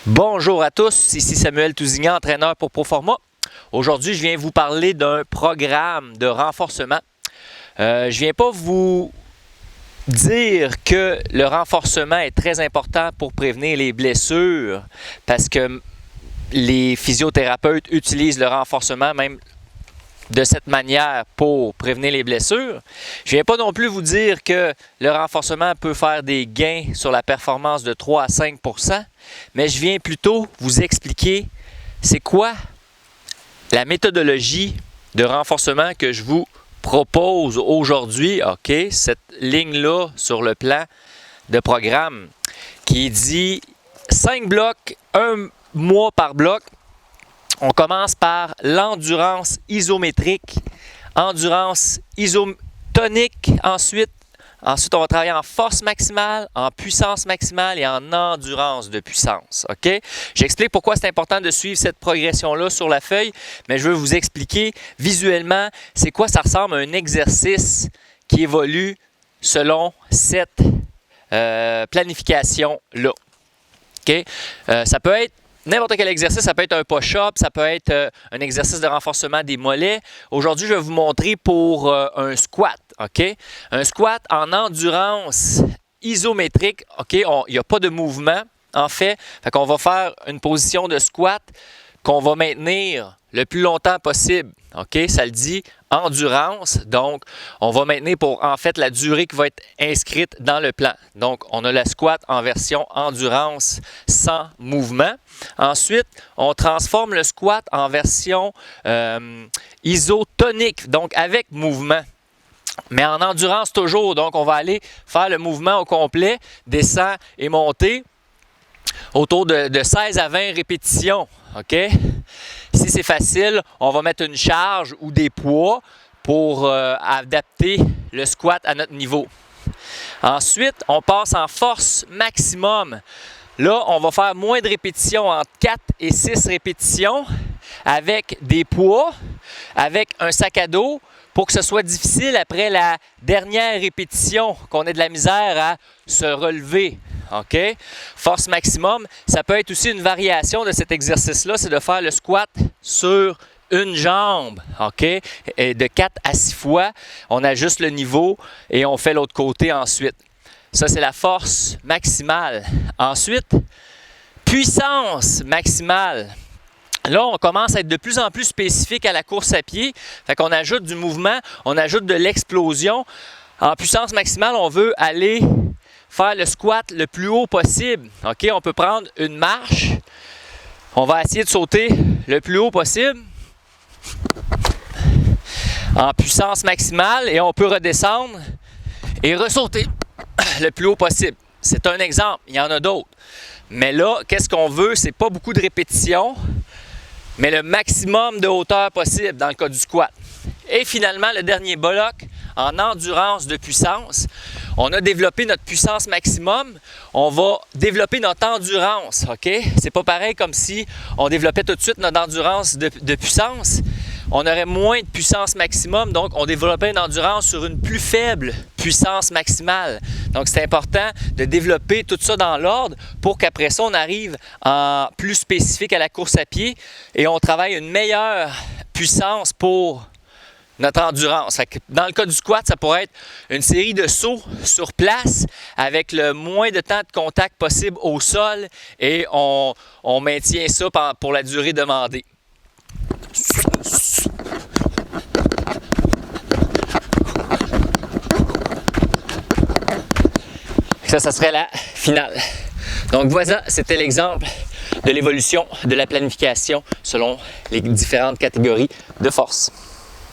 Bonjour à tous, ici Samuel Tousignan, entraîneur pour Proforma. Aujourd'hui, je viens vous parler d'un programme de renforcement. Je ne viens pas vous dire que le renforcement est très important pour prévenir les blessures parce que les physiothérapeutes utilisent le renforcement même de cette manière pour prévenir les blessures. Je ne viens pas non plus vous dire que le renforcement peut faire des gains sur la performance de 3 à 5 %, mais je viens plutôt vous expliquer c'est quoi la méthodologie de renforcement que je vous propose aujourd'hui. OK, cette ligne-là sur le plan de programme qui dit 5 blocs, 1 mois par bloc. On commence par l'endurance isométrique, endurance isotonique. Ensuite, on va travailler en force maximale, en puissance maximale et en endurance de puissance. OK? J'explique pourquoi c'est important de suivre cette progression-là sur la feuille, mais je veux vous expliquer visuellement c'est quoi ça ressemble à un exercice qui évolue selon cette planification-là. OK? Ça peut être n'importe quel exercice, ça peut être un push-up, ça peut être un exercice de renforcement des mollets. Aujourd'hui, je vais vous montrer pour un squat. OK? Un squat en endurance isométrique. OK? Il n'y a pas de mouvement, en fait. Fait qu'on va faire une position de squat qu'on va maintenir le plus longtemps possible. OK? Ça le dit endurance. Donc, on va maintenir pour, en fait, la durée qui va être inscrite dans le plan. Donc, on a la squat en version endurance sans mouvement. Ensuite, on transforme le squat en version isotonique, donc avec mouvement. Mais en endurance toujours. Donc, on va aller faire le mouvement au complet, descend et monter, autour de 16 à 20 répétitions. OK? Si c'est facile, on va mettre une charge ou des poids pour adapter le squat à notre niveau. Ensuite, on passe en force maximum. Là, on va faire moins de répétitions, entre 4 et 6 répétitions, avec des poids, avec un sac à dos, pour que ce soit difficile après la dernière répétition, qu'on ait de la misère à se relever. OK? Force maximum, ça peut être aussi une variation de cet exercice-là, c'est de faire le squat sur une jambe. OK? Et de 4 à 6 fois, on ajuste le niveau et on fait l'autre côté ensuite. Ça, c'est la force maximale. Ensuite, puissance maximale. Là, on commence à être de plus en plus spécifique à la course à pied. Fait qu'on ajoute du mouvement, on ajoute de l'explosion. En puissance maximale, on veut aller faire le squat le plus haut possible. OK? On peut prendre une marche. On va essayer de sauter le plus haut possible en puissance maximale et on peut redescendre et ressauter le plus haut possible. C'est un exemple, il y en a d'autres. Mais là, qu'est-ce qu'on veut? C'est pas beaucoup de répétitions, mais le maximum de hauteur possible dans le cas du squat. Et finalement, le dernier bloc, en endurance de puissance. On a développé notre puissance maximum, on va développer notre endurance. OK? C'est pas pareil comme si on développait tout de suite notre endurance de puissance. On aurait moins de puissance maximum, donc on développait une endurance sur une plus faible puissance maximale. Donc c'est important de développer tout ça dans l'ordre pour qu'après ça, on arrive en plus spécifique à la course à pied et on travaille une meilleure puissance pour notre endurance. Dans le cas du squat, ça pourrait être une série de sauts sur place avec le moins de temps de contact possible au sol et on maintient ça pour la durée demandée. Ça serait la finale. Donc voilà, c'était l'exemple de l'évolution de la planification selon les différentes catégories de force.